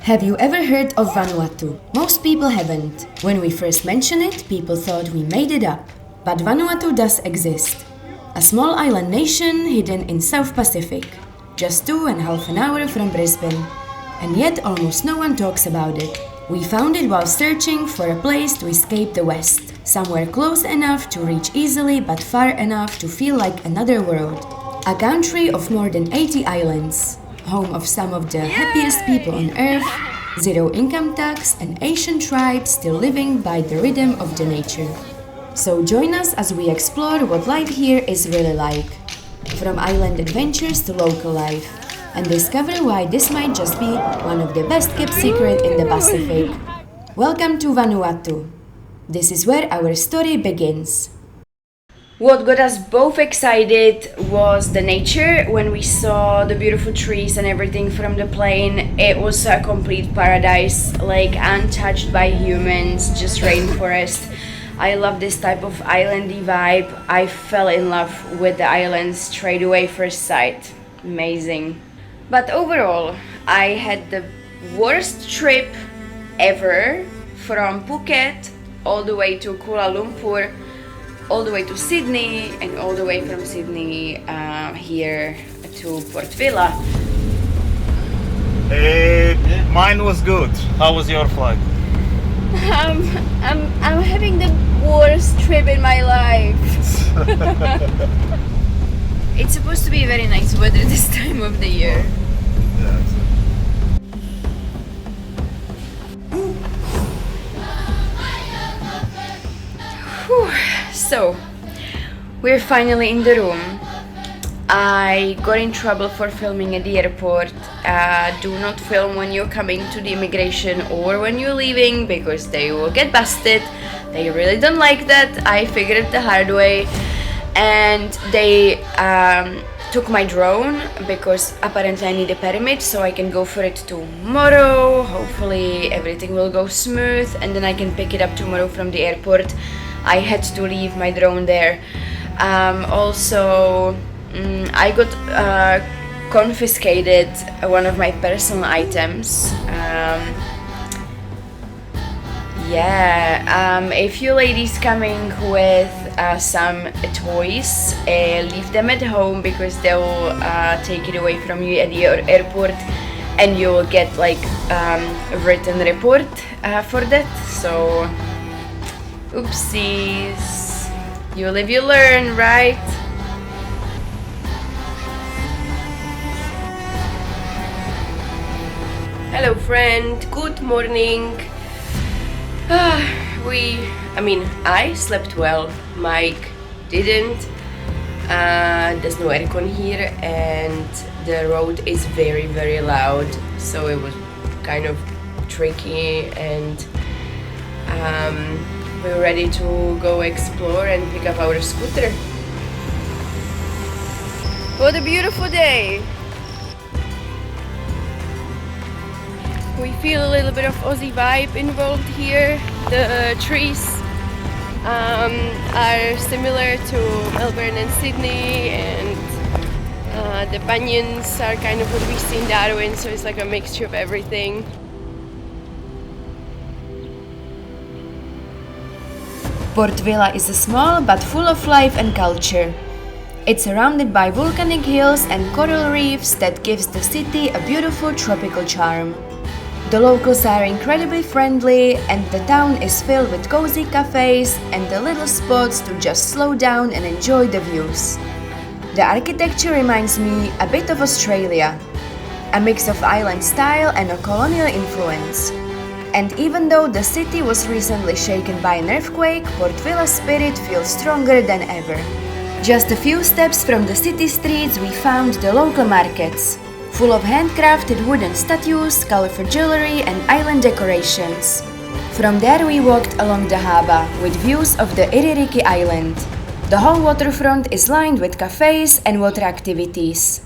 Have you ever heard of Vanuatu? Most people haven't. When we first mentioned it, people thought we made it up. But Vanuatu does exist. A small island nation hidden in South Pacific, just 2.5 hours from Brisbane. And yet almost no one talks about it. We found it while searching for a place to escape the West. Somewhere close enough to reach easily but far enough to feel like another world. A country of more than 80 islands. Home of some of the happiest people on earth, zero income tax and ancient tribes still living by the rhythm of the nature. So join us as we explore what life here is really like. From island adventures to local life. And discover why this might just be one of the best kept secrets in the Pacific. Welcome to Vanuatu. This is where our story begins. What got us both excited was the nature. When we saw the beautiful trees and everything from the plane, it was a complete paradise, like untouched by humans, just rainforest. I love this type of islandy vibe. I fell in love with the island straight away first sight. Amazing. But overall, I had the worst trip ever, from Phuket all the way to Kuala Lumpur, all the way to Sydney, and all the way from Sydney here to Port Vila. Mine was good. How was your flight? I'm having the worst trip in my life. It's supposed to be very nice weather this time of the year. Yeah. So, we're finally in the room. I got in trouble for filming at the airport. Do not film when you're coming to the immigration or when you're leaving because they will get busted. They really don't like that. I figured it the hard way. And they took my drone because apparently I need a permit so I can go for it tomorrow. Hopefully everything will go smooth and then I can pick it up tomorrow from the airport. I had to leave my drone there. Also, I got confiscated one of my personal items. If you ladies coming with some toys, leave them at home because they will take it away from you at the airport and you will get like a written report for that. So oopsies, you live you learn, right? Hello friend, good morning. I slept well, Mike didn't. There's no aircon here and the road is very, very loud, so it was kind of tricky and we're ready to go explore and pick up our scooter. What a beautiful day! We feel a little bit of Aussie vibe involved here. The trees are similar to Melbourne and Sydney, and the banyans are kind of what we see in Darwin, so it's like a mixture of everything. Port Vila is a small but full of life and culture. It's surrounded by volcanic hills and coral reefs that gives the city a beautiful tropical charm. The locals are incredibly friendly and the town is filled with cozy cafes and the little spots to just slow down and enjoy the views. The architecture reminds me a bit of Australia, a mix of island style and a colonial influence. And even though the city was recently shaken by an earthquake, Port Vila's spirit feels stronger than ever. Just a few steps from the city streets we found the local markets, full of handcrafted wooden statues, colorful jewelry and island decorations. From there we walked along the harbour with views of the Iririki Island. The whole waterfront is lined with cafes and water activities.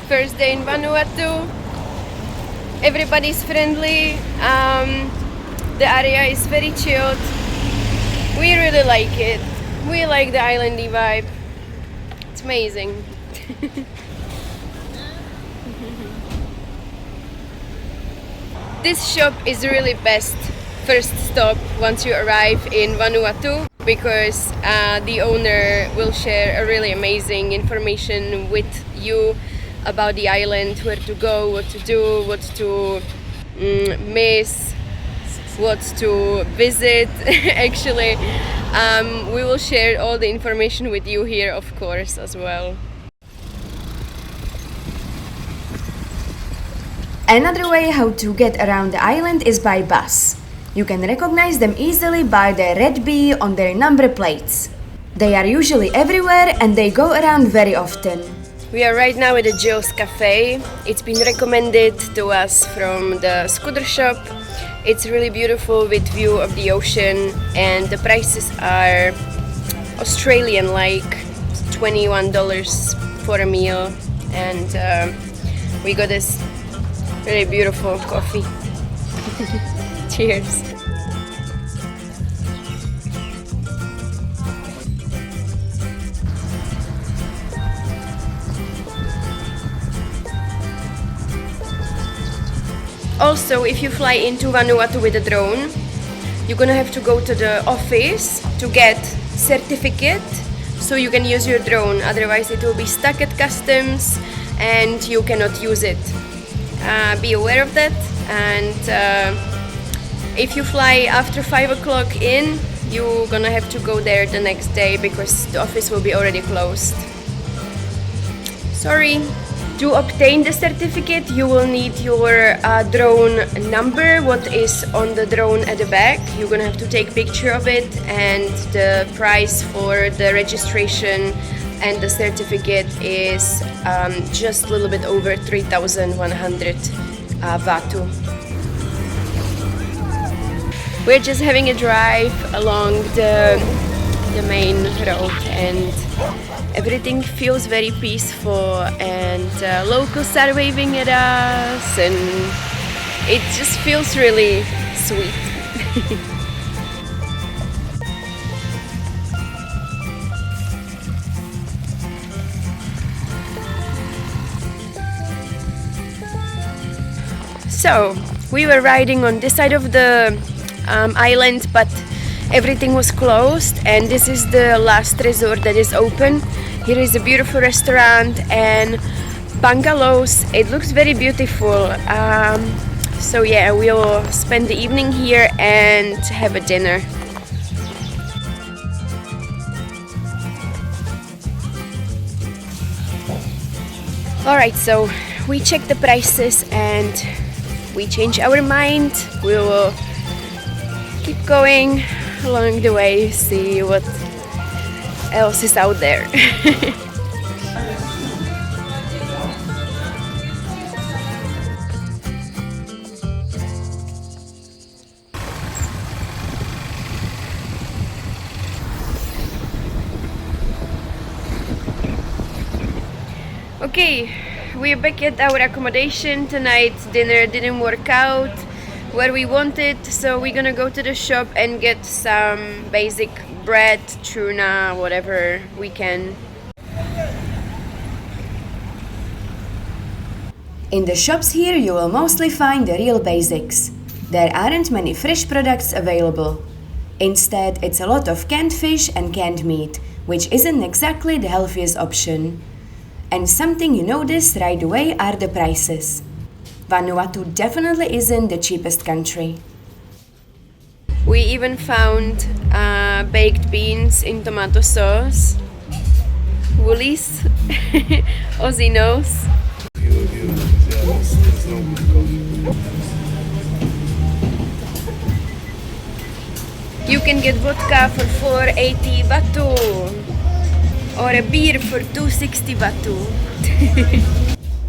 First day in Vanuatu. Everybody's friendly. The area is very chilled. We really like it. We like the islandy vibe. It's amazing. This shop is really best first stop once you arrive in Vanuatu, because the owner will share a really amazing information with you about the island, where to go, what to do, what to miss, what to visit. Actually, we will share all the information with you here, of course, as well. Another way how to get around the island is by bus. You can recognize them easily by the red bee on their number plates. They are usually everywhere and they go around very often. We are right now at the Jill's Cafe. It's been recommended to us from the scooter shop. It's really beautiful with view of the ocean, and the prices are Australian, like $21 for a meal, and we got this really beautiful coffee. Cheers. Also, if you fly into Vanuatu with a drone, you're gonna have to go to the office to get certificate so you can use your drone, otherwise it will be stuck at customs and you cannot use it. Be aware of that, and if you fly after 5 o'clock in, you're gonna have to go there the next day because the office will be already closed. Sorry. To obtain the certificate, you will need your drone number, what is on the drone at the back. You're gonna have to take a picture of it, and the price for the registration and the certificate is just a little bit over 3,100 Vatu. We're just having a drive along the main road, and everything feels very peaceful, and locals are waving at us, and it just feels really sweet. So, we were riding on this side of the island, but everything was closed, and this is the last resort that is open. Here is a beautiful restaurant and bungalows. It looks very beautiful. So yeah, we'll spend the evening here and have a dinner. Alright, so we checked the prices and we changed our mind. We will keep going along the way, see what else is out there. Okay, we're back at our accommodation. Tonight's dinner didn't work out where we wanted, so we're gonna go to the shop and get some basic bread, tuna, whatever we can. In the shops here you will mostly find the real basics. There aren't many fresh products available. Instead, it's a lot of canned fish and canned meat, which isn't exactly the healthiest option. And something you notice right away are the prices. Vanuatu definitely isn't the cheapest country. We even found baked beans in tomato sauce. Woolies, Aussie nose. You can get vodka for 480 Vatu, or a beer for 260 Vatu.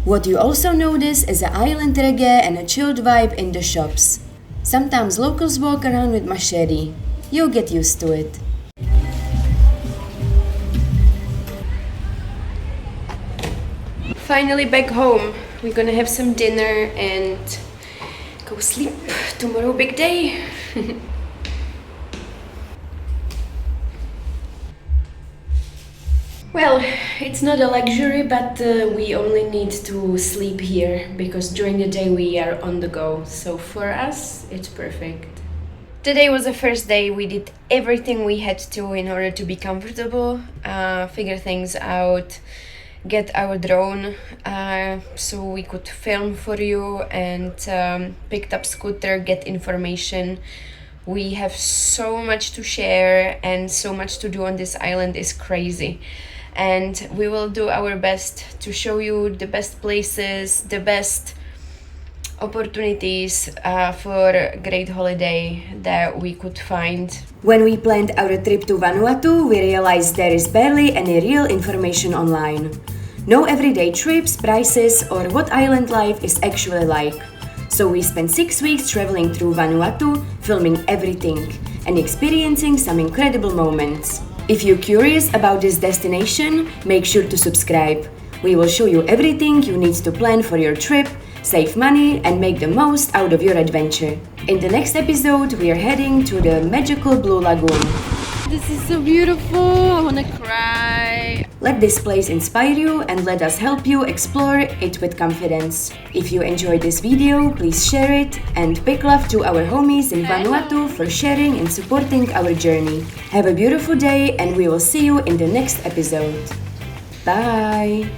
What you also notice is an island reggae and a chilled vibe in the shops. Sometimes locals walk around with machete. You'll get used to it. Finally back home. We're gonna have some dinner and go sleep. Tomorrow big day. Well, it's not a luxury, but we only need to sleep here because during the day we are on the go. So for us, it's perfect. Today was the first day we did everything we had to in order to be comfortable, figure things out, get our drone so we could film for you, and picked up scooter, get information. We have so much to share and so much to do on this island is crazy. And we will do our best to show you the best places, the best opportunities for a great holiday that we could find. When we planned our trip to Vanuatu, we realized there is barely any real information online. No everyday trips, prices, or what island life is actually like. So we spent 6 weeks traveling through Vanuatu, filming everything, and experiencing some incredible moments. If you're curious about this destination, make sure to subscribe. We will show you everything you need to plan for your trip, save money, and make the most out of your adventure. In the next episode, we are heading to the magical Blue Lagoon. This is so beautiful. I wanna cry. Let this place inspire you and let us help you explore it with confidence. If you enjoyed this video, please share it, and big love to our homies in Vanuatu for sharing and supporting our journey. Have a beautiful day, and we will see you in the next episode. Bye!